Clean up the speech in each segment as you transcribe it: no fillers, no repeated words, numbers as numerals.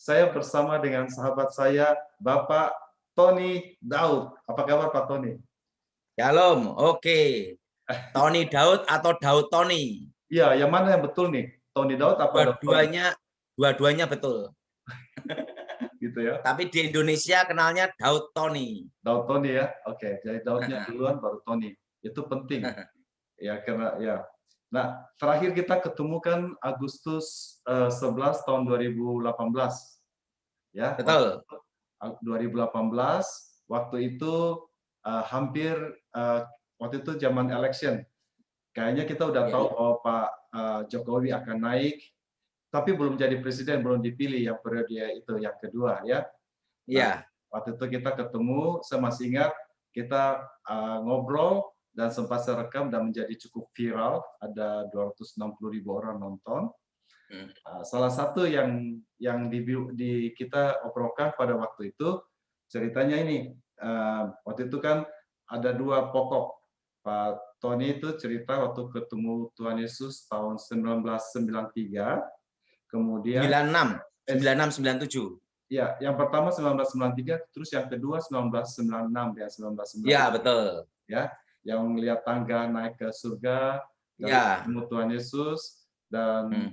saya bersama dengan sahabat saya, Bapak Tony Daud. Apa kabar Pak Tony? Shalom, oke. Tony Daud atau Daud Tony? Iya, yang mana yang betul nih? Tony Daud apa Daud Tony? Dua-duanya betul. Gitu ya. Tapi di Indonesia kenalnya Daud Tony. Daud Tony ya. Oke, jadi Daudnya duluan baru Tony. Itu penting. Ya karena ya. Nah, terakhir kita ketemu kan Agustus 11 tahun 2018. Ya. Betul. 2018 waktu itu hampir waktu itu zaman election. Kayaknya kita udah tahu bahwa Pak Jokowi akan naik, tapi belum jadi presiden, belum dipilih yang periode itu yang kedua ya. Iya. Waktu itu kita ketemu, saya masih ingat kita ngobrol dan sempat saya rekam dan menjadi cukup viral, ada 260.000 orang nonton. Salah satu yang kita obrolkan pada waktu itu ceritanya ini, waktu itu kan ada dua pokok. Pak Tony itu cerita waktu ketemu Tuhan Yesus tahun 1993, kemudian 96, 97. Ya, yang pertama 1993, terus yang kedua 1996 ya, 1996. Ya, betul. Ya, yang melihat tangga naik ke surga, ya. ketemu Tuhan Yesus dan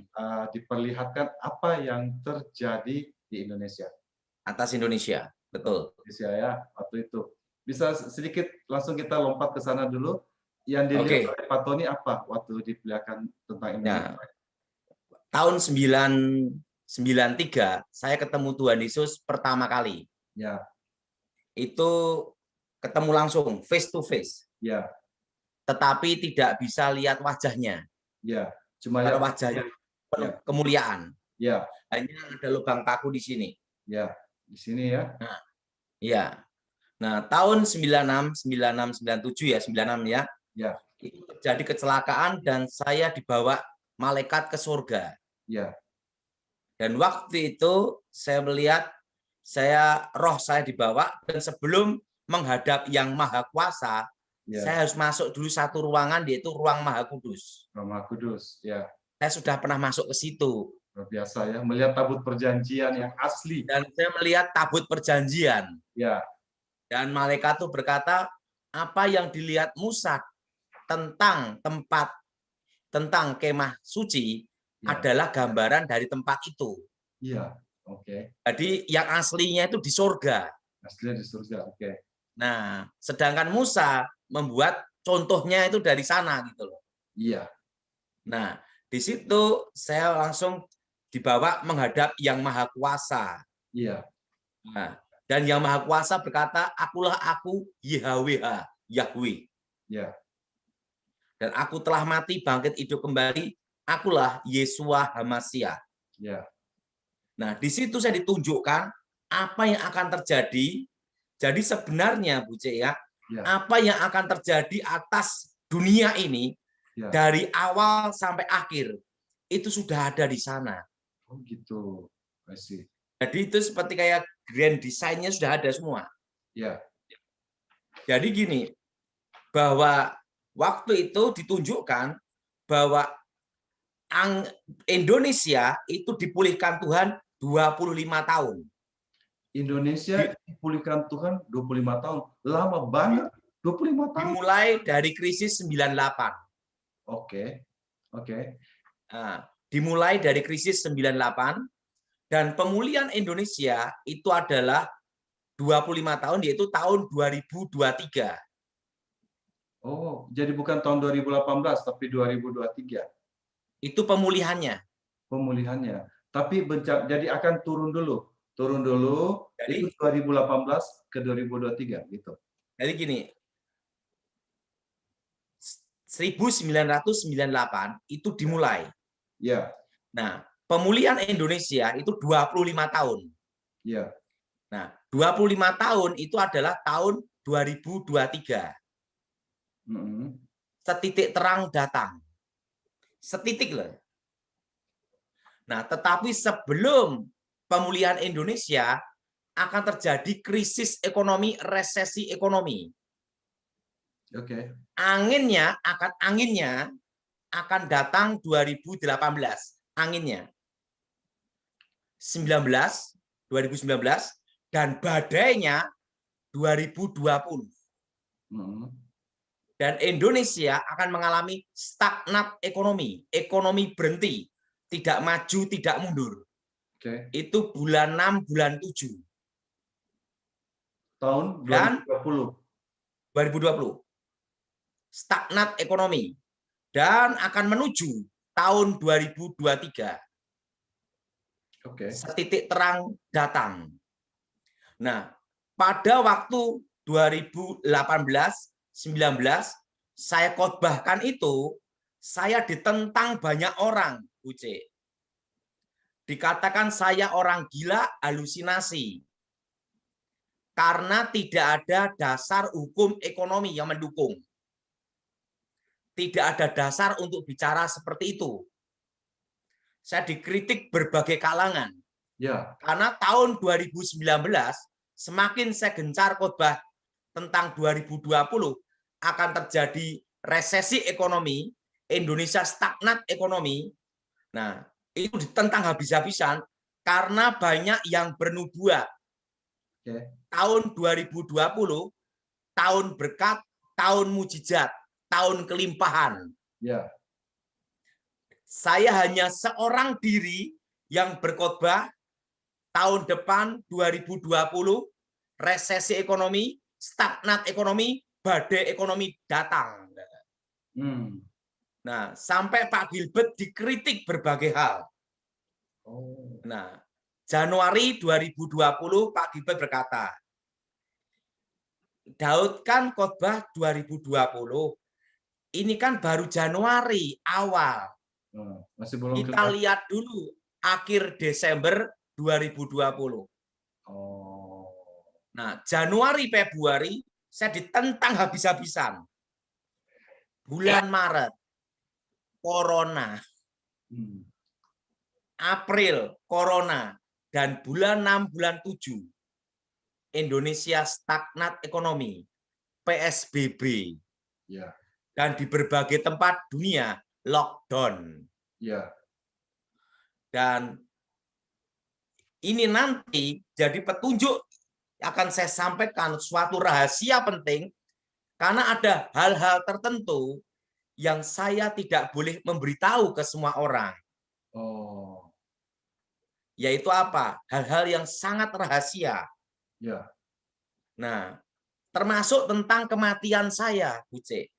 diperlihatkan apa yang terjadi di Indonesia. Atas Indonesia, betul. Indonesia ya, waktu itu. Bisa sedikit langsung kita lompat ke sana dulu. Yang dilihat oleh Pak Tony apa waktu diperlihatkan tentang Indonesia? Ya. Tahun 93 saya ketemu Tuhan Yesus pertama kali. Ya. Itu ketemu langsung face to face. Ya. Tetapi tidak bisa lihat wajahnya. Ya, cuma lihat wajahnya penuh kemuliaan. Ya. Hanya ada lubang paku di sini. Ya, di sini ya. Nah, iya. Nah, tahun 96, 97 ya, 96 ya. Ya. Itu terjadi kecelakaan dan saya dibawa malaikat ke surga. Ya. Dan waktu itu saya melihat roh saya dibawa dan sebelum menghadap Yang Maha Kuasa, saya harus masuk dulu satu ruangan yaitu ruang Maha Kudus. Ruang Maha Kudus, ya. Saya sudah pernah masuk ke situ. Luar biasa ya, melihat tabut perjanjian yang asli. Dan saya melihat tabut perjanjian. Ya. Dan malaikat itu berkata, apa yang dilihat Musa tentang tempat, tentang kemah suci adalah gambaran dari tempat itu. Iya, oke. Jadi yang aslinya itu di surga. Aslinya di surga, oke. Nah, sedangkan Musa membuat contohnya itu dari sana gitu loh. Iya. Nah, di situ saya langsung dibawa menghadap Yang Maha Kuasa. Iya. Nah, dan Yang Maha Kuasa berkata, akulah aku YHWH, Yahweh. Ya. Dan aku telah mati, bangkit hidup kembali, akulah Yesua Hamasyah. Ya. Nah, di situ saya ditunjukkan apa yang akan terjadi. Jadi sebenarnya Bu C ya, apa yang akan terjadi atas dunia ini dari awal sampai akhir itu sudah ada di sana. Oh gitu. Masih. Jadi itu seperti kayak grand design-nya sudah ada semua. Ya. Jadi gini, bahwa waktu itu ditunjukkan bahwa Indonesia itu dipulihkan Tuhan 25 tahun. Indonesia dipulihkan Tuhan 25 tahun. Lama banget, 25 tahun. Dimulai dari krisis 98. Oke. Oke. Nah, dimulai dari krisis 98 dan pemulihan Indonesia itu adalah 25 tahun yaitu tahun 2023. Oh, jadi bukan tahun 2018 tapi 2023. Itu pemulihannya. Pemulihannya. Tapi jadi akan turun dulu. Turun dulu, jadi, itu 2018 ke 2023 gitu. Jadi gini, 1998 itu dimulai. Ya. Nah, pemulihan Indonesia itu 25 tahun. Ya. Nah, 25 tahun itu adalah tahun 2023. Setitik terang datang. Setitik loh. Nah, tetapi sebelum pemulihan Indonesia akan terjadi krisis ekonomi, resesi ekonomi. Oke. Anginnya akan datang 2018. Anginnya. 19, 2019 dan badainya 2020. Dan Indonesia akan mengalami stagnat ekonomi, ekonomi berhenti, tidak maju, tidak mundur. Itu bulan 6, bulan 7. Tahun 2020. 2020. Stagnat ekonomi. Dan akan menuju tahun 2023. Setitik terang datang. Nah, pada waktu 2018-19 saya khotbahkan itu, saya ditentang banyak orang, Uce. Dikatakan saya orang gila, halusinasi. Karena tidak ada dasar hukum ekonomi yang mendukung. Tidak ada dasar untuk bicara seperti itu. Saya dikritik berbagai kalangan. Karena tahun 2019, semakin saya gencar khotbah tentang 2020, akan terjadi resesi ekonomi, Indonesia stagnat ekonomi. Nah, itu ditentang habis-habisan karena banyak yang bernubuat. Tahun 2020, tahun berkat, tahun mujizat, tahun kelimpahan. Saya hanya seorang diri yang berkhotbah tahun depan 2020 resesi ekonomi, stagnat ekonomi, badai ekonomi datang. Nah, sampai Pak Gilbert dikritik berbagai hal. Nah, Januari 2020 Pak Gilbert berkata, Daud kan khotbah 2020. Ini kan baru Januari awal. Masih belum kita lihat dulu akhir Desember 2020. Nah, Januari Februari saya ditentang habis-habisan. Bulan Maret corona. April corona dan bulan 6 bulan 7 Indonesia stagnat ekonomi, PSBB. Dan di berbagai tempat dunia lockdown. Dan ini nanti jadi petunjuk akan saya sampaikan suatu rahasia penting karena ada hal-hal tertentu yang saya tidak boleh memberitahu ke semua orang. Yaitu apa? Hal-hal yang sangat rahasia. Nah, termasuk tentang kematian saya, Buce.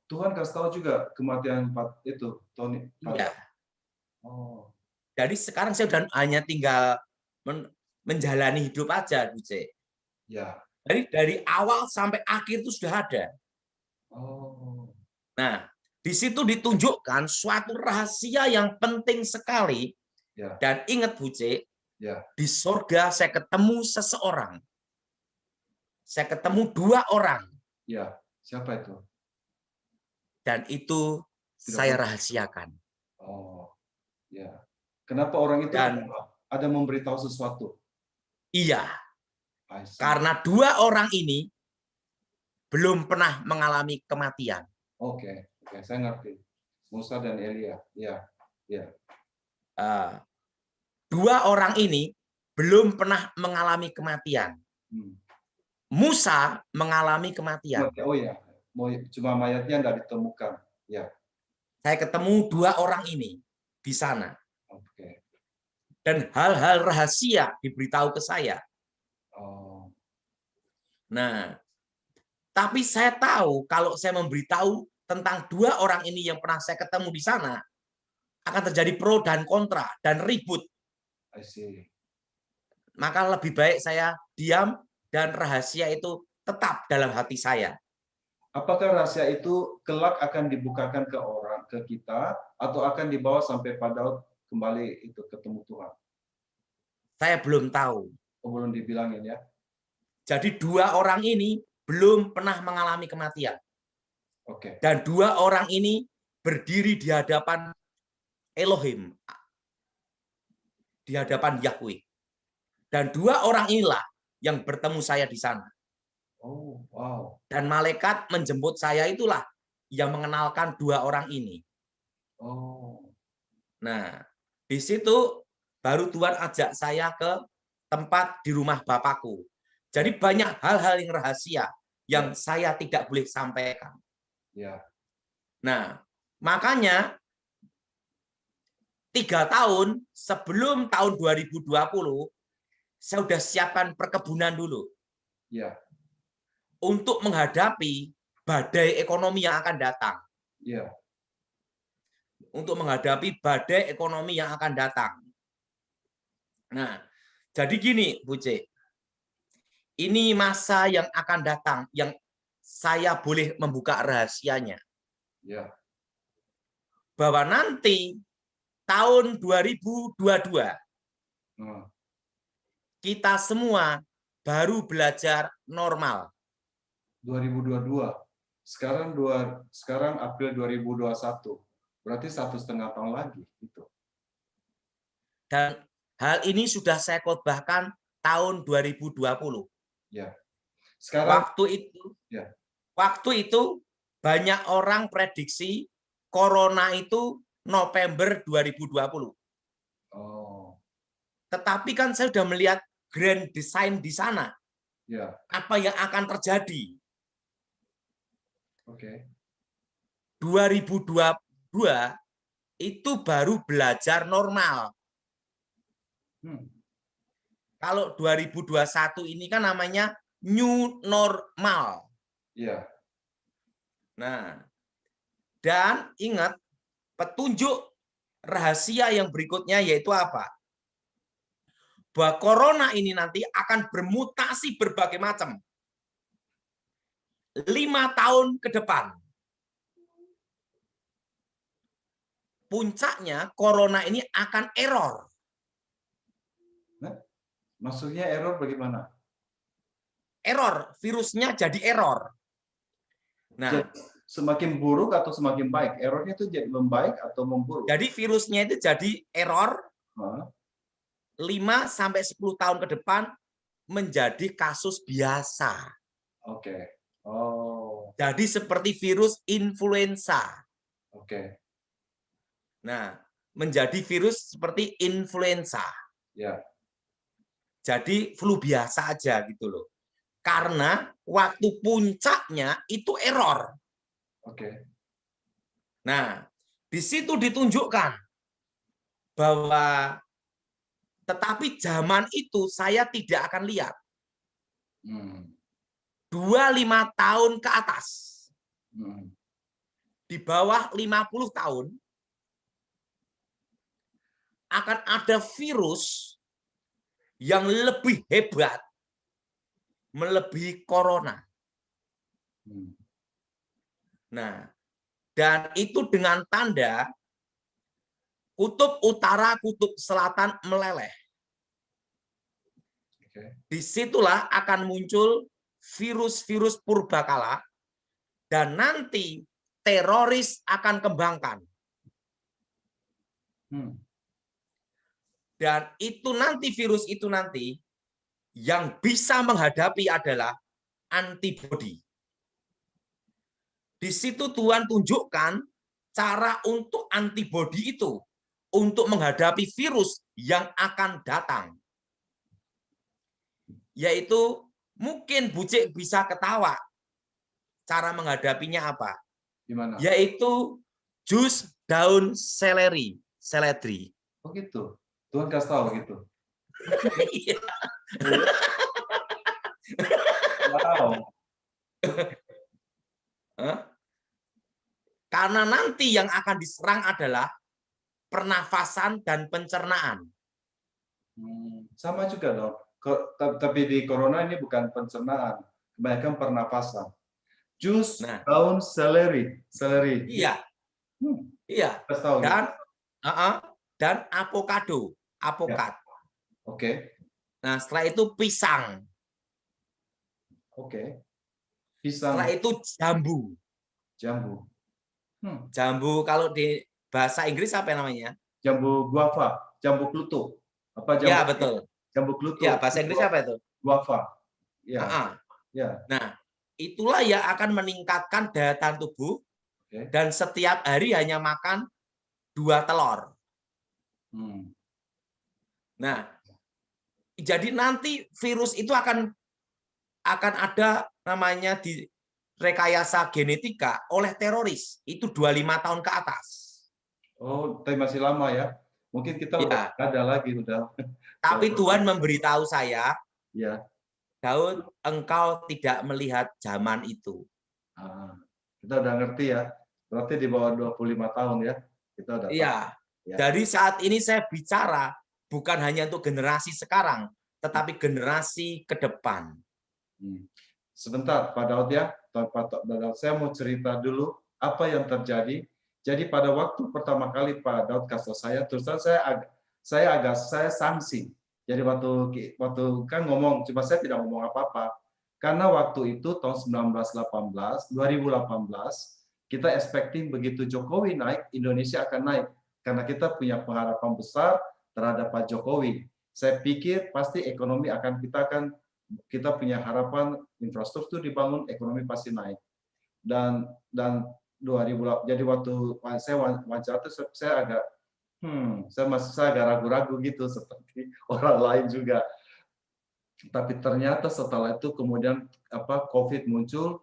Tuhan kasih tahu juga kematian itu, Tony. Iya. Jadi sekarang saya sudah hanya tinggal menjalani hidup aja, Buce. Jadi dari awal sampai akhir itu sudah ada. Nah, di situ ditunjukkan suatu rahasia yang penting sekali. Dan ingat, Buce, di surga saya ketemu seseorang. Saya ketemu 2 orang. Siapa itu? Dan itu saya rahasiakan. Kenapa orang itu ada memberitahu sesuatu? Iya. Karena 2 orang ini belum pernah mengalami kematian. Saya ngerti. Musa dan Elia. 2 orang ini belum pernah mengalami kematian. Musa mengalami kematian. Cuma mayatnya tidak ditemukan. Saya ketemu 2 orang ini di sana. Dan hal-hal rahasia diberitahu ke saya. Nah, tapi saya tahu kalau saya memberitahu tentang 2 orang ini yang pernah saya ketemu di sana, akan terjadi pro dan kontra dan ribut. Maka lebih baik saya diam dan rahasia itu tetap dalam hati saya. Apakah rahasia itu kelak akan dibukakan ke kita atau akan dibawa sampai pada kembali itu ketemu Tuhan? Saya belum tahu. Belum dibilangin ya. Jadi 2 orang ini belum pernah mengalami kematian. Dan 2 orang ini berdiri di hadapan Elohim, di hadapan Yahweh. Dan 2 orang inilah yang bertemu saya di sana. Dan malaikat menjemput saya itulah yang mengenalkan 2 orang ini. Nah, di situ baru Tuhan ajak saya ke tempat di rumah bapakku. Jadi banyak hal-hal yang rahasia yang saya tidak boleh sampaikan. Nah, makanya 3 tahun sebelum tahun 2020, saya sudah siapkan perkebunan dulu. Untuk menghadapi badai ekonomi yang akan datang. Untuk menghadapi badai ekonomi yang akan datang. Nah, jadi gini, Bu C. Ini masa yang akan datang, yang saya boleh membuka rahasianya. Bahwa nanti tahun 2022, kita semua baru belajar normal. 2022. Sekarang April 2021. Berarti 1,5 tahun lagi itu. Dan hal ini sudah saya khotbahkan tahun 2020. Sekarang waktu itu banyak orang prediksi corona itu November 2020. Tetapi kan saya sudah melihat grand design di sana. Apa yang akan terjadi? 2022 itu baru belajar normal. Kalau 2021 ini kan namanya new normal. Nah, dan ingat, petunjuk rahasia yang berikutnya yaitu apa? Bahwa corona ini nanti akan bermutasi berbagai macam. 5 tahun ke depan. Puncaknya corona ini akan error. Maksudnya error bagaimana? Error, virusnya jadi error. Nah, semakin buruk atau semakin baik? Errornya itu jadi membaik atau memburuk? Jadi virusnya itu jadi error 5-10 tahun ke depan menjadi kasus biasa. Jadi seperti virus influenza. Nah, menjadi virus seperti influenza. Jadi flu biasa aja gitu loh. Karena waktu puncaknya itu error. Nah, di situ ditunjukkan bahwa tetapi zaman itu saya tidak akan lihat. 25 tahun ke atas. Di bawah 50 tahun akan ada virus yang lebih hebat melebihi corona. Nah, dan itu dengan tanda kutub utara, kutub selatan meleleh. Disitulah akan muncul virus-virus purbakala dan nanti teroris akan kembangkan. Dan itu nanti virus itu nanti yang bisa menghadapi adalah antibodi. Di situ Tuhan tunjukkan cara untuk antibodi itu untuk menghadapi virus yang akan datang. Yaitu mungkin Bu Cik bisa ketawa. Cara menghadapinya apa? Gimana? Yaitu jus daun seledri. Oh gitu. Tuhan kasih tahu gitu. Wow. Karena nanti yang akan diserang adalah pernafasan dan pencernaan. Sama juga dong. Tapi di corona ini bukan pencernaan, kebanyakan pernafasan. Jus daun seledri. Iya. Iya. Dan avocado. Nah, setelah itu pisang. Pisang. Setelah itu jambu. Jambu kalau di bahasa Inggris apa namanya? Jambu guava, jambu klutuk. Apa jambu? Ya, betul. Jambu klutuk. Ya, bahasa Inggris apa itu? Guava. Nah, itulah yang akan meningkatkan daya tahan tubuh dan setiap hari hanya makan 2 telur. Nah, Jadi nanti virus itu akan ada namanya di rekayasa genetika oleh teroris. Itu 25 tahun ke atas. Oh, tapi masih lama ya. Mungkin kita udah Ya, ada lagi udah. tapi Tuhan memberitahu saya, Ya. Daud, engkau tidak melihat zaman itu. Kita udah ngerti ya. Berarti di bawah 25 tahun ya. Kita udah tahu. Iya. Dari saat ini saya bicara bukan hanya untuk generasi sekarang, tetapi generasi ke depan. Sebentar, Pak Daud ya. Pak Daud, saya mau cerita dulu apa yang terjadi. Jadi pada waktu pertama kali Pak Daud kasih saya, terus saya sanksi. Jadi waktu kan ngomong, cuma saya tidak ngomong apa-apa. Karena waktu itu tahun 2018, kita expecting begitu Jokowi naik, Indonesia akan naik. Karena kita punya pengharapan besar terhadap Pak Jokowi. Saya pikir pasti ekonomi kita punya harapan infrastruktur dibangun, ekonomi pasti naik. Dan 2000, jadi waktu saya wawancara itu saya agak saya agak ragu-ragu gitu seperti orang lain juga. Tapi ternyata setelah itu kemudian COVID muncul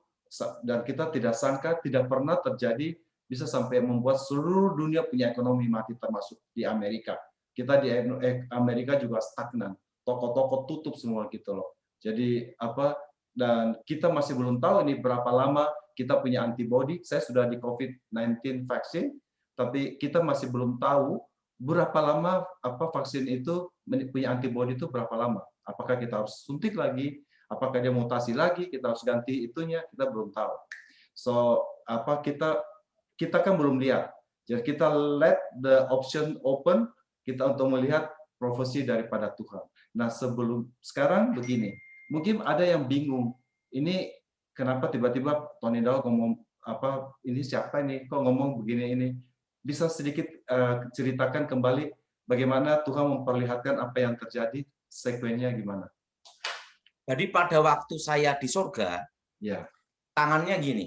dan kita tidak sangka, tidak pernah terjadi bisa sampai membuat seluruh dunia punya ekonomi mati termasuk di Amerika. Kita di Amerika juga stagnan, toko-toko tutup semua gitu loh. Jadi dan kita masih belum tahu ini berapa lama kita punya antibody. Saya sudah di COVID-19 vaksin, tapi kita masih belum tahu berapa lama vaksin itu punya antibody itu berapa lama. Apakah kita harus suntik lagi? Apakah dia mutasi lagi? Kita harus ganti itunya? Kita belum tahu. So kita kan belum lihat. Jadi kita let the option open kita untuk melihat profesi daripada Tuhan. Nah sekarang begini, mungkin ada yang bingung. Ini kenapa tiba-tiba Tony Daud ngomong ini siapa ini? Kok ngomong begini ini? Bisa sedikit ceritakan kembali bagaimana Tuhan memperlihatkan apa yang terjadi, sekuennya gimana? Jadi pada waktu saya di surga, ya, tangannya gini.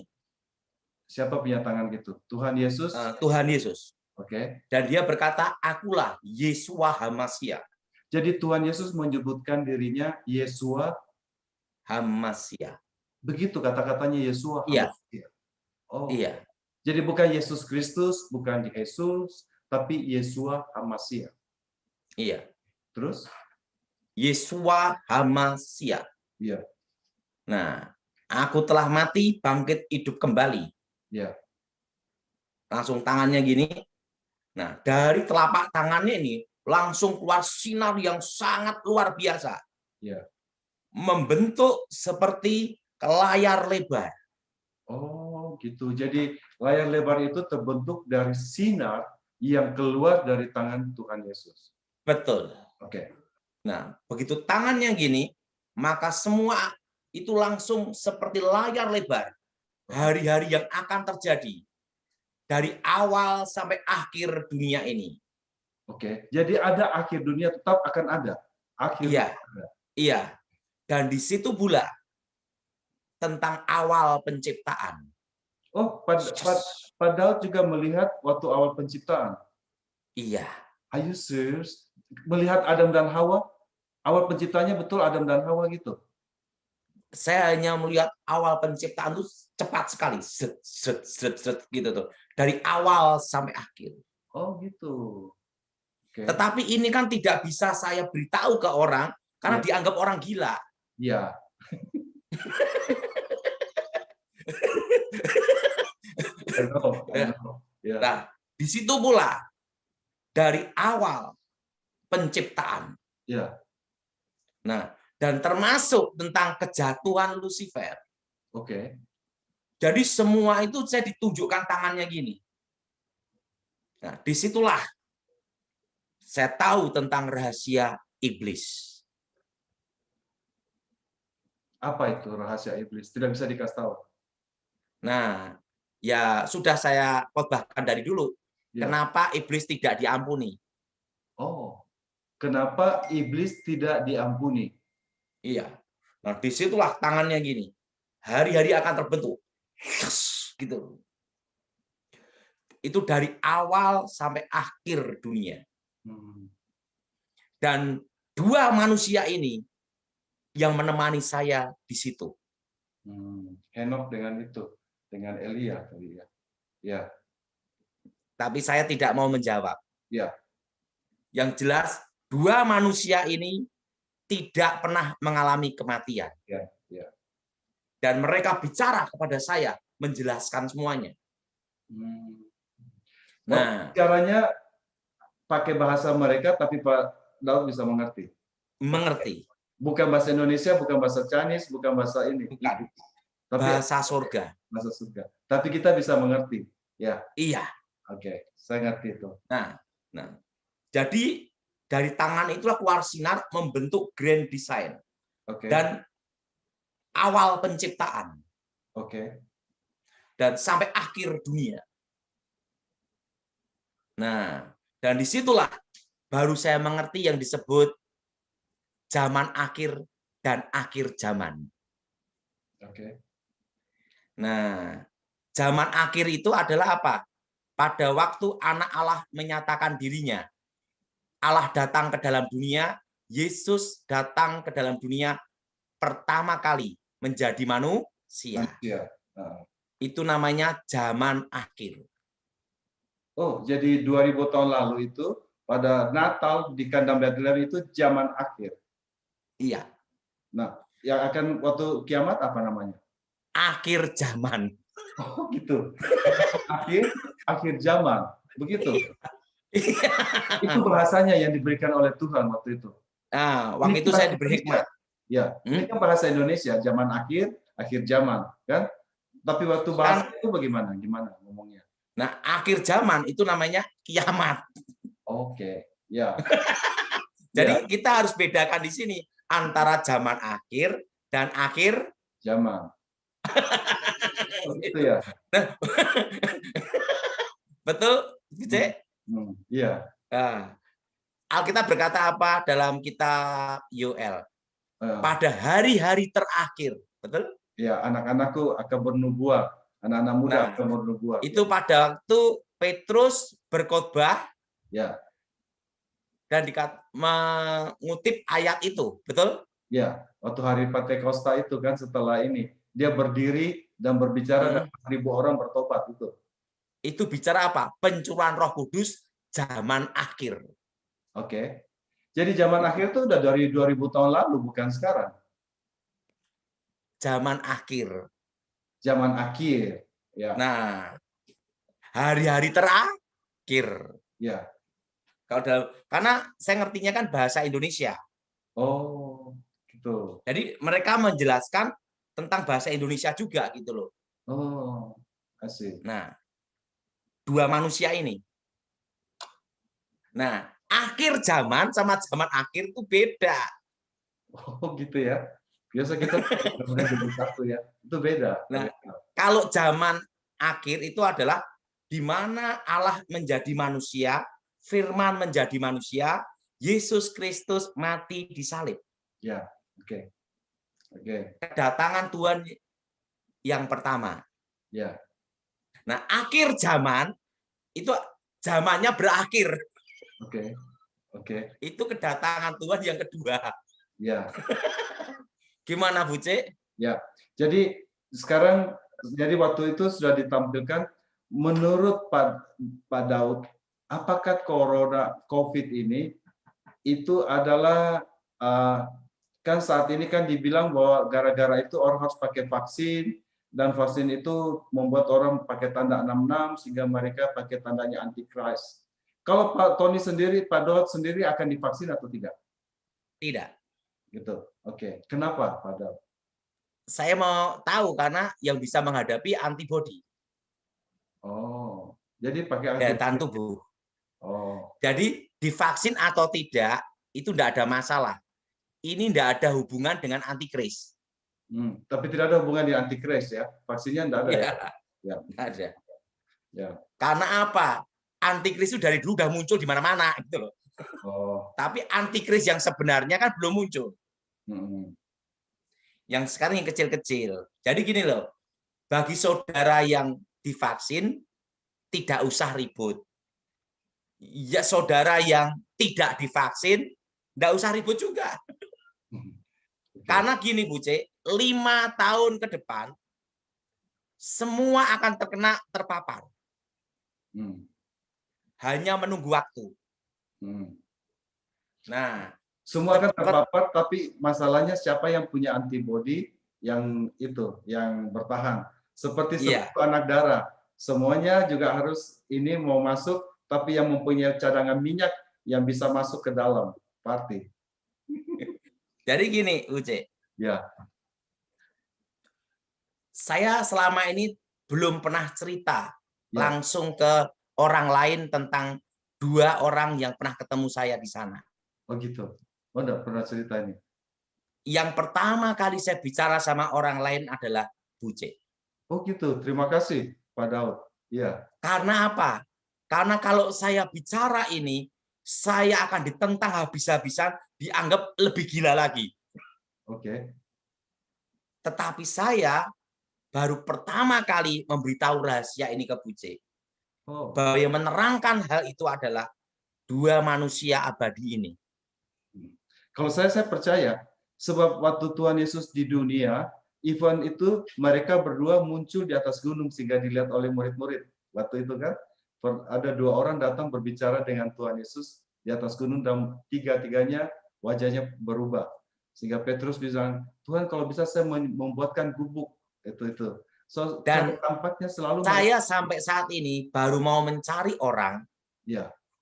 Siapa punya tangan gitu? Tuhan Yesus? Tuhan Yesus. Oke. Dan dia berkata, akulah Yesua Hamasya. Jadi Tuhan Yesus menyebutkan dirinya Yesua Hamasya. Begitu kata-katanya Yesua Hamasya. Iya. Oh. Iya. Jadi bukan Yesus Kristus, bukan Yesus, tapi Yesua Hamasya. Iya. Terus? Yesua Hamasya. Iya. Nah, aku telah mati, bangkit, hidup kembali. Iya. Langsung tangannya gini. Nah, dari telapak tangannya ini langsung keluar sinar yang sangat luar biasa. Iya. Membentuk seperti layar lebar. Oh, gitu. Jadi layar lebar itu terbentuk dari sinar yang keluar dari tangan Tuhan Yesus. Betul. Oke. Nah, begitu tangannya gini, maka semua itu langsung seperti layar lebar. Hari-hari yang akan terjadi dari awal sampai akhir dunia ini. Oke. Jadi ada akhir dunia tetap akan ada. Iya. Iya. Dan di situ pula tentang awal penciptaan. Oh, Pak Daud juga melihat waktu awal penciptaan? Iya. Are you serious? Melihat Adam dan Hawa? Awal penciptanya betul Adam dan Hawa gitu? Saya hanya melihat awal penciptaan itu cepat sekali. Gitu tuh. Dari awal sampai akhir. Oh, gitu. Okay. Tetapi ini kan tidak bisa saya beritahu ke orang karena dianggap orang gila. Iya. Nah, di situ pula dari awal penciptaan. Ya. Nah, dan termasuk tentang kejatuhan Lucifer. Oke. Jadi semua itu saya ditunjukkan tangannya gini. Nah, disitulah saya tahu tentang rahasia iblis. Apa itu rahasia iblis? Tidak bisa dikasih tahu. Nah, ya sudah saya khotbahkan dari dulu. Ya. Kenapa iblis tidak diampuni? Oh, kenapa iblis tidak diampuni? Iya. Nah, disitulah tangannya gini. Hari-hari akan terbentuk. Gitu. Itu dari awal sampai akhir dunia. Dan dua manusia ini yang menemani saya di situ. Henok dengan itu, dengan Elia tadi ya. Ya. Tapi saya tidak mau menjawab. Ya. Yang jelas dua manusia ini tidak pernah mengalami kematian. Ya. Ya. Dan mereka bicara kepada saya, menjelaskan semuanya. Nah, caranya pakai bahasa mereka, tapi Pak Daud bisa mengerti. Mengerti. Bukan bahasa Indonesia, bukan bahasa Chinese, bukan bahasa ini. Bukan. Tapi bahasa surga. Bahasa surga. Tapi kita bisa mengerti. Ya. Iya. Oke, saya ngerti itu. Nah, jadi dari tangan itulah keluar sinar membentuk grand design. Oke. Dan awal penciptaan. Oke. Dan sampai akhir dunia. Nah, dan disitulah baru saya mengerti yang disebut zaman akhir dan akhir zaman. Oke. Nah, zaman akhir itu adalah apa? Pada waktu anak Allah menyatakan dirinya. Allah datang ke dalam dunia, Yesus datang ke dalam dunia pertama kali menjadi manusia. Itu namanya zaman akhir. Oh, jadi 2000 tahun lalu itu pada Natal di kandang Bethlehem itu zaman akhir. Iya. Nah, yang akan waktu kiamat apa namanya? Akhir zaman. Oh, gitu. Akhir zaman. Begitu. Iya. Itu bahasanya yang diberikan oleh Tuhan waktu itu. Nah, waktu itu saya diberi hikmat. Ya, ini kan bahasa Indonesia, zaman akhir zaman, kan? Tapi waktu bahasa itu bagaimana? Gimana ngomongnya? Nah, akhir zaman itu namanya kiamat. Oke, ya. Jadi kita harus bedakan di sini antara zaman akhir dan akhir zaman. Itu ya. Betul, Cek? Iya. Nah, Alkitab berkata apa dalam kitab Yoel? Pada hari-hari terakhir, betul? Ya, anak-anakku akan bernubuat, anak-anak muda akan bernubuat. Itu pada waktu Petrus berkhotbah, ya, dan mengutip ayat itu, betul? Ya, waktu hari Pentakosta itu kan setelah ini dia berdiri dan berbicara dan 1.000 orang bertobat itu. Itu bicara apa? Pencurahan Roh Kudus zaman akhir. Oke. Jadi zaman akhir itu udah dari 2000 tahun lalu, bukan sekarang. Zaman akhir. Zaman akhir. Ya. Nah, hari-hari terakhir. Ya. Karena saya ngertinya kan bahasa Indonesia. Oh, gitu. Jadi mereka menjelaskan tentang bahasa Indonesia juga gitu loh. Oh, asik. Nah, dua manusia ini. Nah, akhir zaman sama zaman akhir itu beda. Oh, gitu ya. Biasa kita satu ya. Itu beda. Nah, kalau zaman akhir itu adalah di mana Allah menjadi manusia, Firman menjadi manusia, Yesus Kristus mati di salib. Ya, oke. Oke. Kedatangan Tuhan yang pertama. Ya. Nah, akhir zaman itu zamannya berakhir. Oke. Oke. Itu kedatangan Tuhan yang kedua. Ya. Gimana, Bu Cek? Ya. Jadi sekarang waktu itu sudah ditampilkan menurut Pak Daud, apakah COVID ini itu adalah kan saat ini kan dibilang bahwa gara-gara itu orang harus pakai vaksin, dan vaksin itu membuat orang pakai tanda 66 sehingga mereka pakai tandanya antikris. Kalau Pak Tony sendiri, Pak Daud sendiri akan divaksin atau tidak? Tidak. Gitu. Oke. Kenapa, Pak Daud? Saya mau tahu karena yang bisa menghadapi antibodi. Oh, jadi pakai antibodi. Daya tahan tubuh. Oh. Jadi divaksin atau tidak itu tidak ada masalah. Ini tidak ada hubungan dengan antikris. Tapi tidak ada hubungan dengan antikris ya? Vaksinnya tidak ada ya? Ya. Tidak ada. Ya. Karena apa? Antikris itu dari dulu sudah muncul di mana-mana gitu loh. Oh. Tapi antikris yang sebenarnya kan belum muncul. Yang sekarang yang kecil-kecil. Jadi gini loh, bagi saudara yang divaksin tidak usah ribut. Ya, saudara yang tidak divaksin Nggak usah ribut juga. Karena gini Bu C, 5 tahun ke depan semua akan terpapar. Hanya menunggu waktu. Nah, semua akan terpapar, tapi masalahnya siapa yang punya antibodi yang bertahan. Seperti anak darah, semuanya juga harus ini mau masuk, tapi yang mempunyai cadangan minyak yang bisa masuk ke dalam party. Jadi gini, Uce. Ya. Saya selama ini belum pernah cerita langsung ke orang lain tentang 2 orang yang pernah ketemu saya di sana. Oh gitu. Oh, enggak pernah cerita ini. Yang pertama kali saya bicara sama orang lain adalah Buce. Oh gitu. Terima kasih, Pak Daud. Iya. Karena apa? Karena kalau saya bicara ini, saya akan ditentang habis-habisan, dianggap lebih gila lagi. Oke. Tetapi saya baru pertama kali memberitahu rahasia ini ke Buce. Bahwa yang menerangkan hal itu adalah 2 manusia abadi ini. Kalau saya percaya, sebab waktu Tuhan Yesus di dunia, event itu mereka berdua muncul di atas gunung sehingga dilihat oleh murid-murid. Waktu itu kan ada 2 orang datang berbicara dengan Tuhan Yesus di atas gunung dan tiga-tiganya wajahnya berubah. Sehingga Petrus bilang, Tuhan kalau bisa saya membuatkan gubuk itu. So, dan tampaknya selalu saya sampai saat ini baru mau mencari orang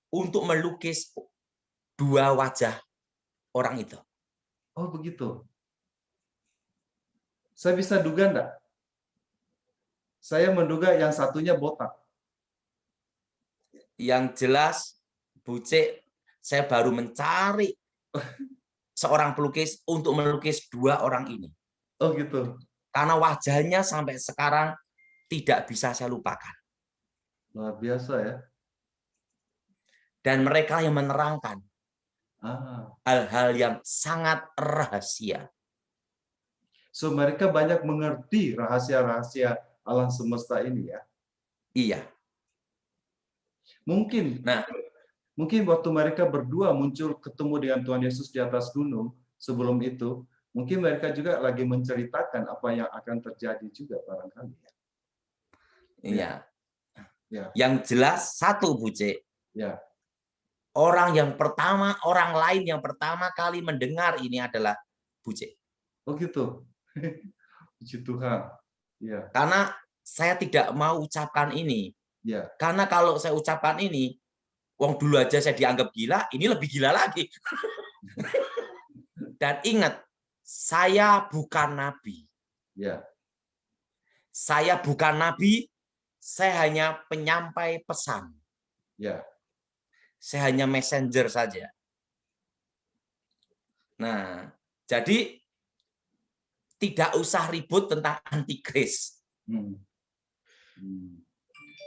untuk melukis 2 wajah orang itu. Oh begitu. Saya bisa duga enggak? Saya menduga yang satunya botak. Yang jelas, Buce, saya baru mencari seorang pelukis untuk melukis 2 orang ini. Oh gitu. Karena wajahnya sampai sekarang tidak bisa saya lupakan. Luar biasa ya. Dan mereka yang menerangkan hal-hal yang sangat rahasia. So mereka banyak mengerti rahasia-rahasia alam semesta ini ya. Iya. Mungkin waktu mereka berdua muncul ketemu dengan Tuhan Yesus di atas gunung, sebelum itu mungkin mereka juga lagi menceritakan apa yang akan terjadi juga barangkali. Iya. Ya. Yang jelas satu, Buce. Ya. Orang lain yang pertama kali mendengar ini adalah Buce. Oh gitu. Puji Tuhan. Ya. Karena saya tidak mau ucapkan ini. Ya. Karena kalau saya ucapkan ini, wong dulu aja saya dianggap gila, ini lebih gila lagi. Dan ingat, saya bukan nabi. Ya. Saya bukan nabi, saya hanya penyampai pesan. Ya. Saya hanya messenger saja. Nah, jadi tidak usah ribut tentang antikris.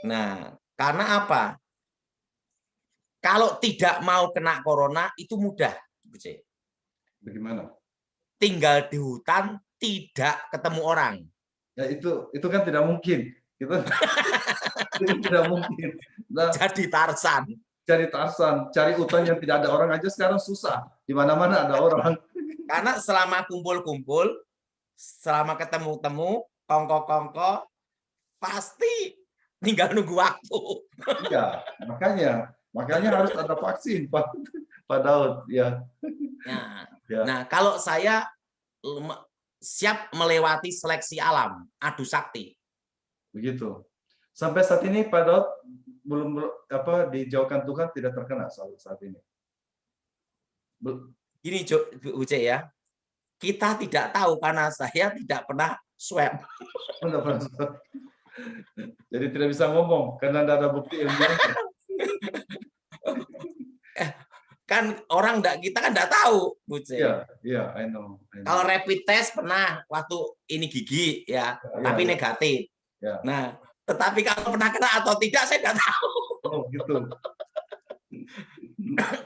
Nah, karena apa? Kalau tidak mau kena corona itu mudah, Buce. Bagaimana? Tinggal di hutan, tidak ketemu orang. Ya itu kan tidak mungkin. Itu tidak mungkin. Nah, jadi Tarzan. Cari hutan yang tidak ada orang aja sekarang susah. Di mana-mana ada orang. Karena selama kumpul-kumpul, selama ketemu-temu, kongko-kongko, pasti tinggal nunggu waktu. Iya, makanya harus ada vaksin, Pak Daud. Ya. Nah, kalau saya siap melewati seleksi alam, adu sakti. Begitu. Sampai saat ini Pak Daud belum dijauhkan Tuhan tidak terkena saat ini. Gini Uce ya, kita tidak tahu karena saya tidak pernah swab. Tidak pernah swab. Jadi tidak bisa ngomong karena tidak ada bukti ilmiah. Kan kita kan tidak tahu, Buce. Iya, I know. Kalau rapid test pernah waktu ini gigi ya, tapi negatif. Ya. Nah, tetapi kalau pernah kena atau tidak saya tidak tahu. Oh, gitu.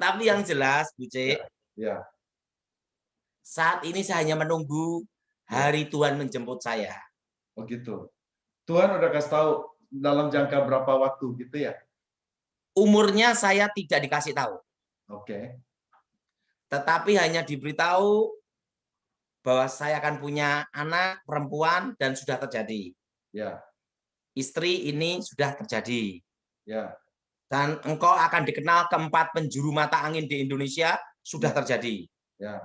Tapi yang jelas, Buce, ya. Saat ini saya hanya menunggu hari Tuhan menjemput saya. Oh gitu. Tuhan udah kasih tahu dalam jangka berapa waktu gitu ya? Umurnya saya tidak dikasih tahu. Oke. Tetapi hanya diberitahu bahwa saya akan punya anak perempuan dan sudah terjadi. Ya. Istri ini sudah terjadi. Ya. Dan engkau akan dikenal keempat penjuru mata angin di Indonesia sudah terjadi. Ya.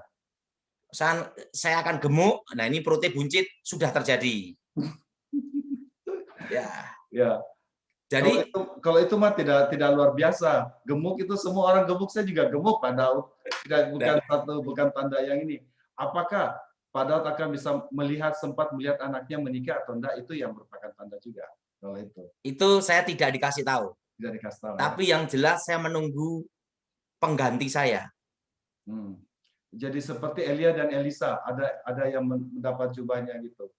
Saya akan gemuk. Nah, ini perutnya buncit sudah terjadi. Ya. Ya. Jadi kalau itu mah tidak luar biasa. Gemuk itu semua orang gemuk, saya juga gemuk Pak Daud. Bukan tanda yang ini. Apakah Pak Daud akan bisa sempat melihat anaknya menikah atau enggak, itu yang merupakan tanda juga. Kalau itu saya tidak dikasih tahu. Tidak dikasih tahu. Tapi yang jelas saya menunggu pengganti saya. Jadi seperti Elia dan Elisa, ada yang mendapat jubahnya gitu.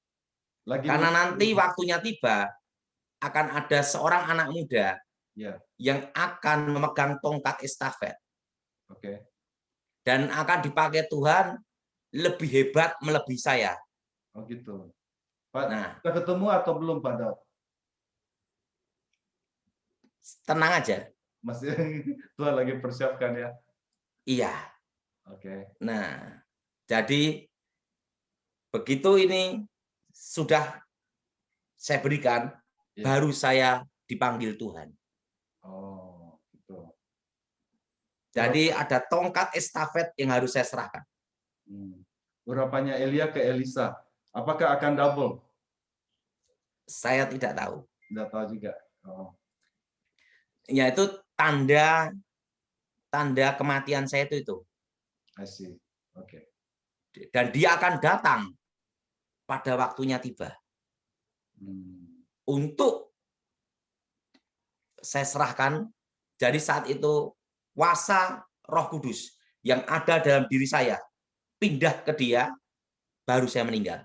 Karena nanti waktunya tiba, akan ada seorang anak muda yang akan memegang tongkat estafet. Dan akan dipakai Tuhan lebih hebat melebihi saya. Oh gitu. Pak, sudah ketemu atau belum Pak Daud? Tenang aja. Masih Tuhan lagi persiapkan ya? Iya. Nah, jadi begitu ini sudah saya berikan, baru saya dipanggil Tuhan. Oh, gitu. Jadi ada tongkat estafet yang harus saya serahkan. Urapannya Elia ke Elisa, apakah akan double? Saya tidak tahu. Tidak tahu juga. Ya, itu tanda kematian saya itu. I see. Dan dia akan datang pada waktunya tiba. Untuk saya serahkan. Jadi saat itu kuasa Roh Kudus yang ada dalam diri saya pindah ke dia, baru saya meninggal.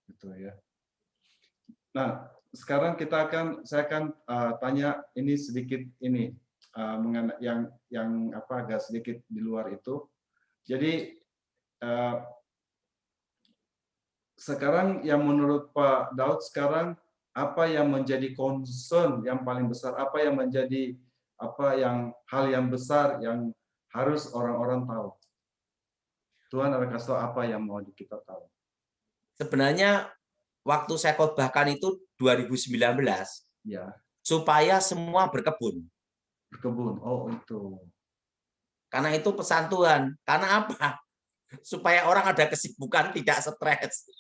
Betul ya. Nah, sekarang saya akan tanya ini sedikit ini mengenai yang agak sedikit di luar itu. Jadi sekarang yang menurut Pak Daud sekarang, apa yang menjadi concern yang paling besar, apa yang menjadi hal yang besar yang harus orang-orang tahu? Tuhan ada kasih tahu apa yang mau kita tahu? Sebenarnya waktu saya khotbahkan itu 2019, supaya semua berkebun. Berkebun, oh itu. Karena itu pesan Tuhan. Karena apa? Supaya orang ada kesibukan, tidak stres.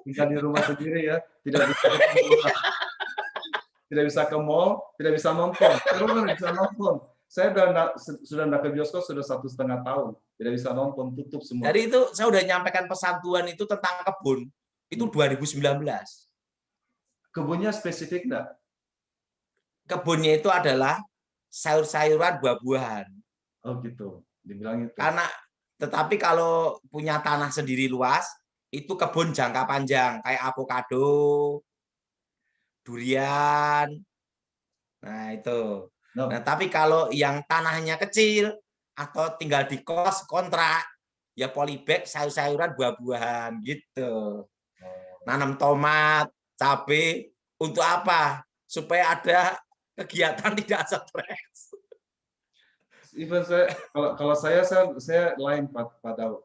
Tinggal di rumah sendiri ya, tidak bisa ke mall, tidak bisa nonton. Tidak bisa nonton. Saya sudah tidak ke bioskop sudah 1,5 tahun, tidak bisa nonton, tutup semua. Jadi itu saya sudah nyampaikan pesan Tuhan itu tentang kebun, itu 2019. Kebunnya spesifik enggak? Kebunnya itu adalah sayur-sayuran, buah-buahan. Oh gitu, dibilang itu. Tetapi kalau punya tanah sendiri luas, itu kebun jangka panjang, kayak avocado, durian. Nah itu. Nah, tapi kalau yang tanahnya kecil atau tinggal di kos kontrak, ya polybag, sayur-sayuran, buah-buahan gitu. Nanam tomat, cabai, untuk apa? Supaya ada kegiatan tidak stres. Even kalau saya lain Pak Daud.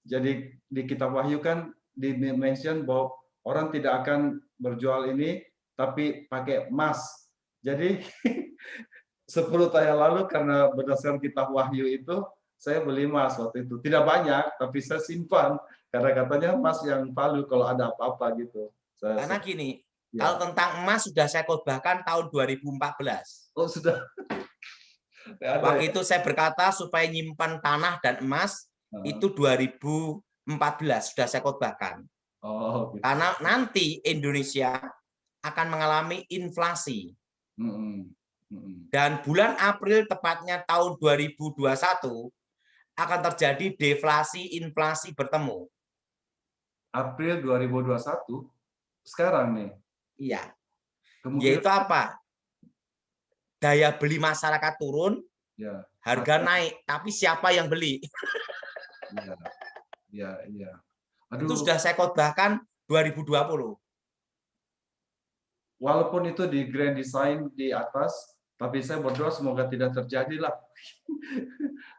Jadi di kitab Wahyu kan di-mention bahwa orang tidak akan berjual ini tapi pakai emas. Jadi 10 tahun yang lalu karena berdasarkan kitab Wahyu itu saya beli emas waktu itu. Tidak banyak tapi saya simpan karena katanya emas yang value kalau ada apa-apa gitu. Karena gini, kalau tentang emas sudah saya khotbahkan tahun 2014. Oh sudah. Waktu itu saya berkata supaya nyimpan tanah dan emas itu 2014 sudah saya khotbahkan. Oh, gitu. Karena nanti Indonesia akan mengalami inflasi. Dan bulan April tepatnya tahun 2021 akan terjadi deflasi inflasi bertemu. April 2021 sekarang nih. Iya. Yaitu apa? Daya beli masyarakat turun, harga naik, tapi siapa yang beli? Iya. Itu sudah saya khotbahkan 2020. Walaupun itu di grand design di atas, Tapi saya berdoa semoga tidak terjadi lah.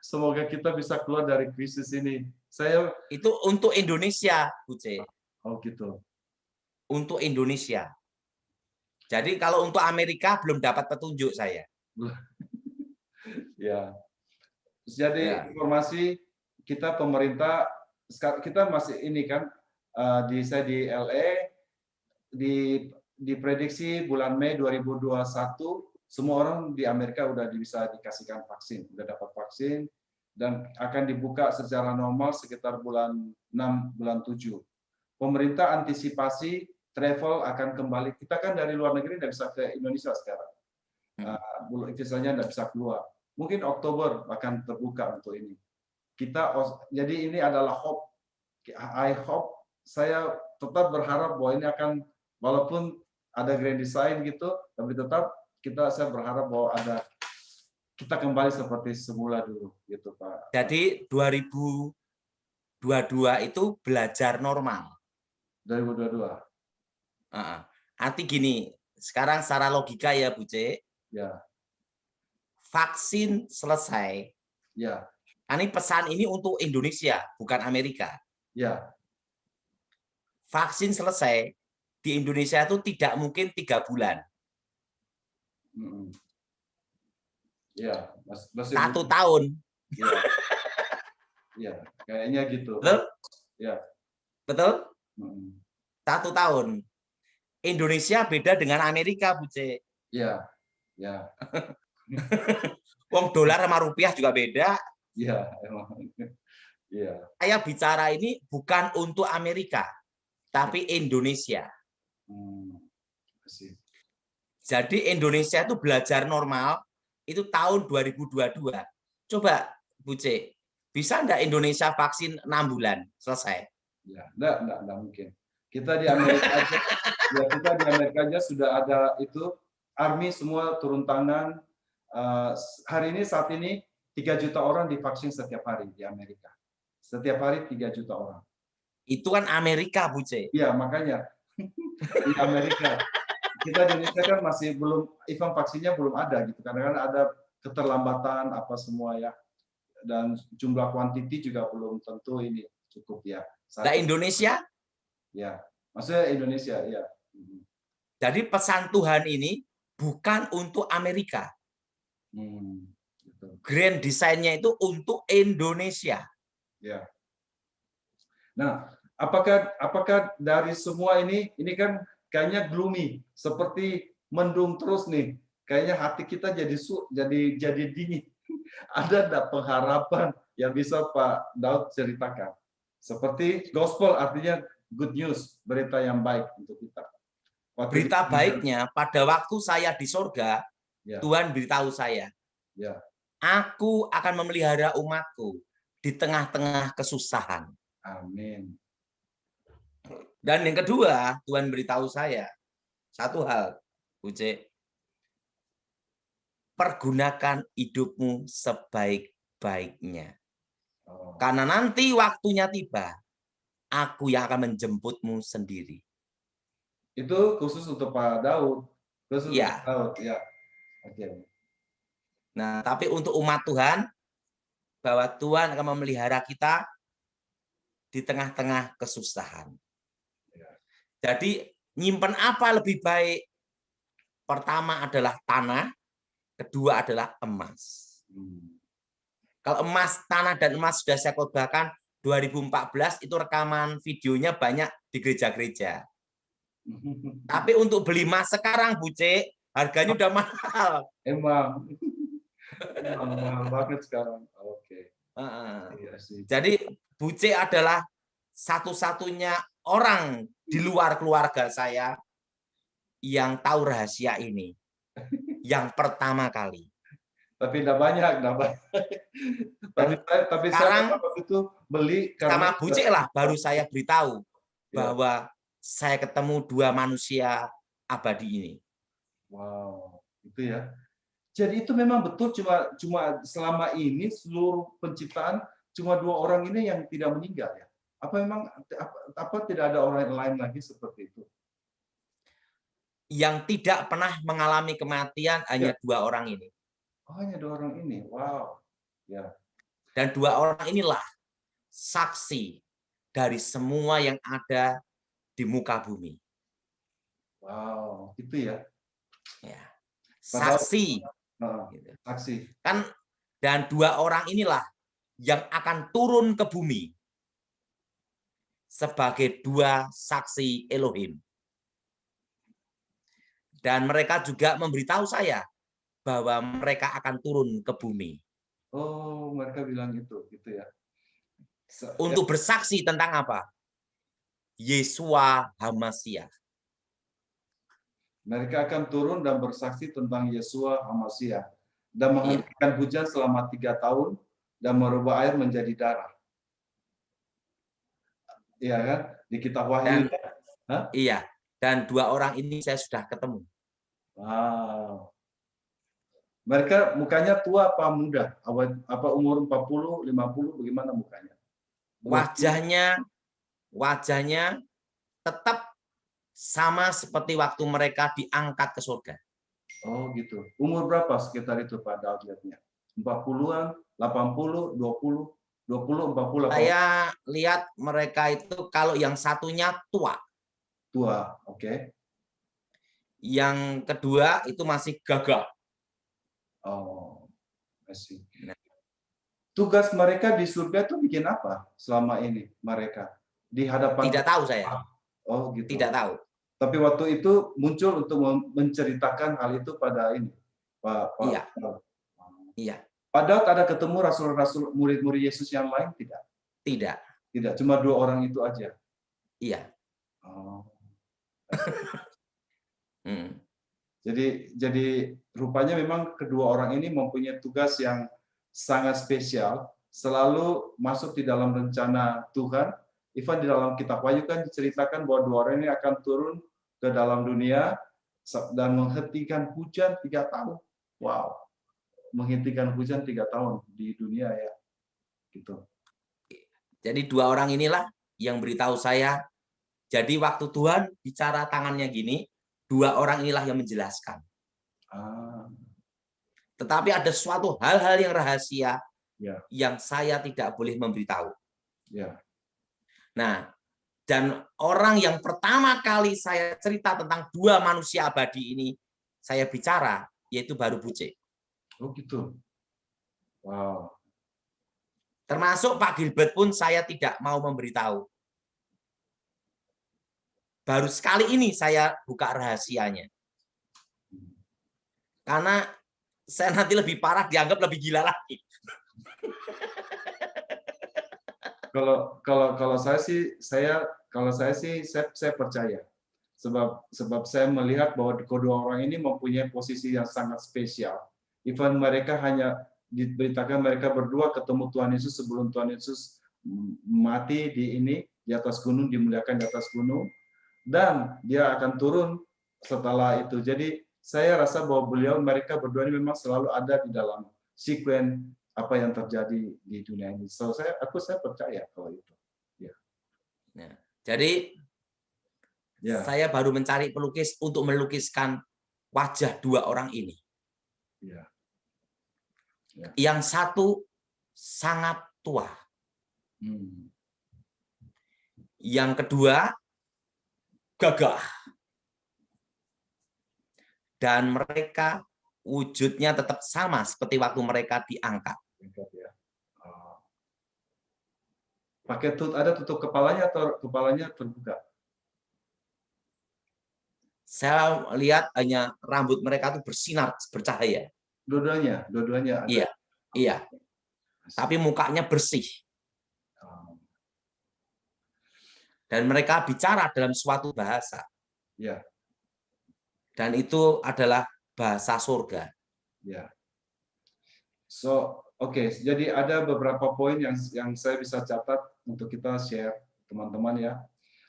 Semoga kita bisa keluar dari krisis ini. Saya Itu untuk Indonesia, Bu C. Oh gitu. Untuk Indonesia. Jadi kalau untuk Amerika belum dapat petunjuk saya. Ya. Jadi Ya. informasi kita pemerintah kita masih ini kan saya di LA diprediksi bulan Mei 2021 semua orang di Amerika udah bisa dikasihkan vaksin, udah dapat vaksin dan akan dibuka secara normal sekitar bulan 6 bulan 7. Pemerintah antisipasi travel akan kembali. Kita kan dari luar negeri tidak bisa ke Indonesia sekarang. Visanya tidak bisa keluar. Mungkin Oktober akan terbuka untuk ini. Jadi ini adalah hope. I hope, saya tetap berharap bahwa ini akan, walaupun ada grand design gitu, tapi tetap saya berharap bahwa kita kembali seperti semula dulu, gitu Pak. Jadi 2022 itu belajar normal. 2022. Arti gini, sekarang secara logika ya Bu C. Ya. Vaksin selesai. Ya. Ini pesan ini untuk Indonesia, bukan Amerika. Ya. Vaksin selesai di Indonesia itu tidak mungkin 3 bulan. Ya, 1 tahun. Ya. Ya, kayaknya gitu. Betul? Ya. Betul? 1 tahun. Indonesia beda dengan Amerika, Bu C. Ya. Ya. Wong dolar sama rupiah juga beda. Iya, emang. Iya. Saya bicara ini bukan untuk Amerika, tapi Indonesia. Jadi Indonesia itu belajar normal itu tahun 2022. Coba Bu C, bisa enggak Indonesia vaksin 6 bulan selesai? Ya, enggak mungkin. Kita di Amerika aja, ya kita di Amerika aja sudah ada itu army semua turun tangan. Hari ini saat ini 3 juta orang divaksin setiap hari di Amerika. Setiap hari 3 juta orang. Itu kan Amerika, Bu C. Iya, makanya di Amerika. Kita di Indonesia kan masih belum, even vaksinnya belum ada gitu. Karena kan ada keterlambatan apa semua ya. Dan jumlah kuantiti juga belum tentu ini cukup ya. Nah, Indonesia? Ya, maksudnya Indonesia, ya. Jadi pesan Tuhan ini bukan untuk Amerika. Grand design-nya itu untuk Indonesia. Ya. Nah, apakah dari semua ini kan kayaknya gloomy, seperti mendung terus nih. Kayaknya hati kita jadi dingin. Ada enggak pengharapan yang bisa Pak Daud ceritakan? Seperti gospel artinya good news, berita yang baik untuk kita. Berita baiknya pada waktu saya di sorga, ya. Tuhan beritahu saya, ya. Aku akan memelihara umatku di tengah-tengah kesusahan. Amin. Dan yang kedua, Tuhan beritahu saya satu hal, Bu C. Pergunakan hidupmu sebaik-baiknya. Karena nanti waktunya tiba, aku yang akan menjemputmu sendiri. Itu khusus untuk Pak Daud. Khusus ya. untuk Daud, ya. Oke. Nah, tapi untuk umat Tuhan, bahwa Tuhan akan memelihara kita di tengah-tengah kesusahan. Ya. Jadi, nyimpen apa lebih baik? Pertama adalah tanah, kedua adalah emas. Kalau emas, tanah dan emas sudah saya khotbahkan 2014 itu rekaman videonya banyak di gereja-gereja. Tapi untuk beli emas sekarang, Bu C, harganya udah mahal. Emang mahal banget sekarang. Oke. Iya sih. Jadi Bu C adalah satu-satunya orang di luar keluarga saya yang tahu rahasia ini. Yang pertama kali. Tapi enggak banyak. Tapi sekarang saya waktu itu beli sama Bu C lah baru saya beritahu bahwa saya ketemu 2 manusia abadi ini. Wow, itu ya. Jadi itu memang betul cuma selama ini seluruh penciptaan cuma 2 orang ini yang tidak meninggal ya. Apa memang tidak ada orang lain lagi seperti itu? yang tidak pernah mengalami kematian hanya 2 orang ini. Oh, hanya 2 orang ini. Wow. Ya. Dan 2 orang inilah saksi dari semua yang ada di muka bumi. Wow, itu ya. Ya. Padahal Saksi. gitu. Saksi. Kan, dan 2 orang inilah yang akan turun ke bumi sebagai 2 saksi Elohim. Dan mereka juga memberitahu saya bahwa mereka akan turun ke bumi. Oh, mereka bilang gitu ya. Untuk bersaksi tentang apa? Yesua HaMasyiah. Mereka akan turun dan bersaksi tentang Yesua HaMasyiah dan menghentikan hujan selama 3 tahun dan merubah air menjadi darah. Iya kan? Di kitab Wahyu. Iya. Dan 2 orang ini saya sudah ketemu. Wow. Mereka mukanya tua apa muda? Apa umur 40, 50, bagaimana mukanya? Wajahnya tetap sama seperti waktu mereka diangkat ke surga. Oh gitu. Umur berapa sekitar itu Pak Daud lihatnya? 40-an, 80, 20, 20, 40. Saya lihat mereka itu kalau yang satunya tua. Tua, oke. Yang kedua itu masih gagah. Oh, masih. Tugas mereka di surga itu bikin apa selama ini mereka di hadapan? Tidak tahu saya. Oh gitu. Tidak tahu. Tapi waktu itu muncul untuk menceritakan hal itu pada ini, Pak. Iya. Iya. Pak Daud ada ketemu rasul-rasul murid-murid Yesus yang lain tidak? Tidak. Tidak, cuma 2 orang itu aja. Iya. Oh. Jadi rupanya memang kedua orang ini mempunyai tugas yang sangat spesial, selalu masuk di dalam rencana Tuhan. Even di dalam kitab Wahyu kan diceritakan bahwa 2 orang ini akan turun ke dalam dunia dan menghentikan hujan 3 tahun. Wow. Menghentikan hujan 3 tahun di dunia ya. Gitu. Jadi 2 orang inilah yang beritahu saya. Jadi waktu Tuhan bicara tangannya gini, 2 orang inilah yang menjelaskan. Tetapi ada suatu hal-hal yang rahasia yang saya tidak boleh memberitahu. Nah, dan orang yang pertama kali saya cerita tentang 2 manusia abadi ini, saya bicara, yaitu baru Buce. Oh gitu. Wow. Termasuk Pak Gilbert pun saya tidak mau memberitahu. Baru sekali ini saya buka rahasianya. Karena saya nanti lebih parah, dianggap lebih gila lagi. Kalau saya sih saya percaya. Sebab saya melihat bahwa kedua orang ini mempunyai posisi yang sangat spesial. Even mereka hanya diberitakan mereka berdua ketemu Tuhan Yesus sebelum Tuhan Yesus mati di atas gunung, dimuliakan di atas gunung, dan dia akan turun setelah itu. Jadi saya rasa bahwa mereka berdua ini memang selalu ada di dalam sekuen apa yang terjadi di dunia ini. So saya percaya kalau itu. Ya. Nah, jadi saya baru mencari pelukis untuk melukiskan wajah 2 orang ini. Yang satu sangat tua. Yang kedua gagah. Dan mereka wujudnya tetap sama seperti waktu mereka diangkat. Pakai ada tutup kepalanya atau kepalanya terbuka? Saya lihat hanya rambut mereka itu bersinar, bercahaya. Dua-duanya ada. Iya. Tapi mukanya bersih. Dan mereka bicara dalam suatu bahasa. Dan itu adalah bahasa surga. So, oke. Jadi ada beberapa poin yang saya bisa catat untuk kita share, teman-teman ya.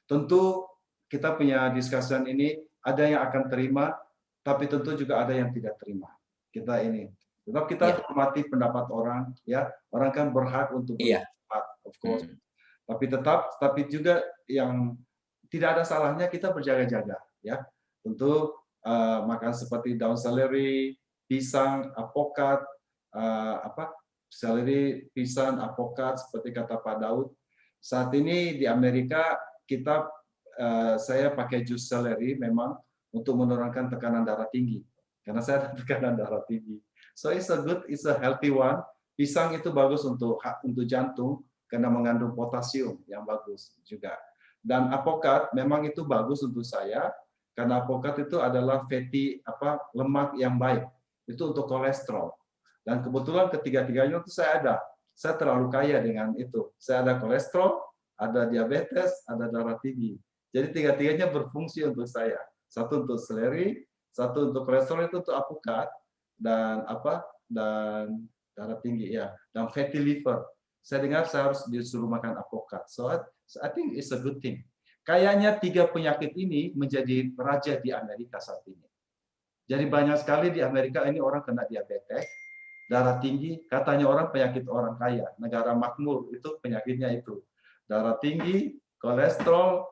Tentu kita punya discussion ini, ada yang akan terima, tapi tentu juga ada yang tidak terima. Tetap kita hormati pendapat orang, ya. Orang kan berhak untuk berpendapat, of course. Tapi juga yang tidak ada salahnya kita berjaga-jaga, ya. Tentu makan seperti daun seledri, pisang, apokat, seledri, pisang, apokat seperti kata Pak Daud. Saat ini di Amerika saya pakai jus seledri memang untuk menurunkan tekanan darah tinggi karena saya ada tekanan darah tinggi. So it's a healthy one. Pisang itu bagus untuk jantung karena mengandung potasium yang bagus juga. Dan apokat memang itu bagus untuk saya karena apokat itu adalah lemak yang baik. Itu untuk kolesterol. Dan kebetulan ketiga-tiganya itu saya ada. Saya terlalu kaya dengan itu. Saya ada kolesterol, ada diabetes, ada darah tinggi. Jadi tiga-tiganya berfungsi untuk saya. Satu untuk seledri, satu untuk kolesterol itu untuk apokat, dan darah tinggi ya, dan fatty liver. Saya dengar saya harus disuruh makan apokat. So I think it's a good thing. Kayaknya 3 penyakit ini menjadi raja di Amerika saat ini. Jadi banyak sekali di Amerika ini orang kena diabetes, darah tinggi, katanya orang penyakit orang kaya. Negara makmur itu penyakitnya itu. Darah tinggi, kolesterol,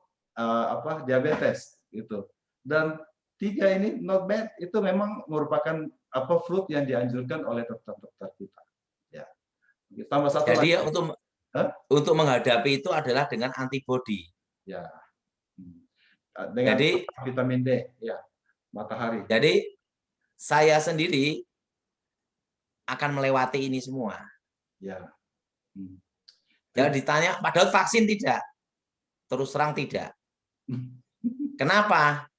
diabetes gitu. Dan 3 ini not bad, itu memang merupakan fruit yang dianjurkan oleh dokter-dokter kita. Ya. Tambah satu Jadi lagi. Untuk menghadapi itu adalah dengan antibodi. Ya. Dengan jadi vitamin D, ya. Matahari. Jadi saya sendiri akan melewati ini semua. Ya. Jadi ditanya, padahal vaksin tidak. Terus terang tidak. Kenapa?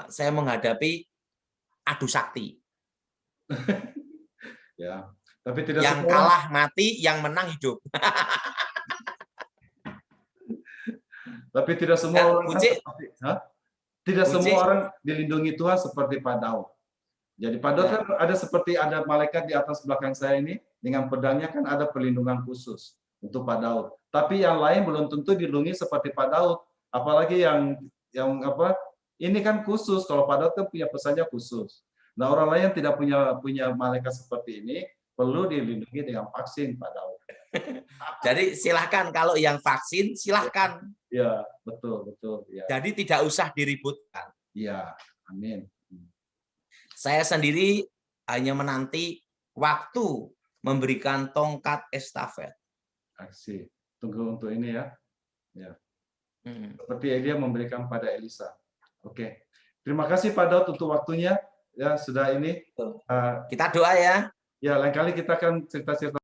Saya menghadapi adu sakti. Ya, tapi tidak yang semua kalah mati, yang menang hidup. Tapi tidak semua orang tidak semua orang dilindungi Tuhan seperti Pak Daud. Jadi Pak Daud kan ada seperti ada malaikat di atas belakang saya ini dengan pedangnya, kan ada perlindungan khusus untuk Pak Daud. Tapi yang lain belum tentu dilindungi seperti Pak Daud. Apalagi yang ini kan khusus. Kalau Pak Daud kan punya pesannya khusus. Nah, orang lain yang tidak punya malaikat seperti ini perlu dilindungi dengan vaksin, Pak Daud. Jadi silahkan, kalau yang vaksin silahkan. Ya, betul. Ya. Jadi tidak usah diributkan. Ya, amin. Saya sendiri hanya menanti waktu memberikan tongkat estafet. Aksi. Tunggu untuk ini ya. Ya. Seperti Elia memberikan pada Elisa. Oke. Terima kasih Pak Daud untuk waktunya. Ya, sudah ini. Kita doa ya. Ya, lain kali kita akan cerita-cerita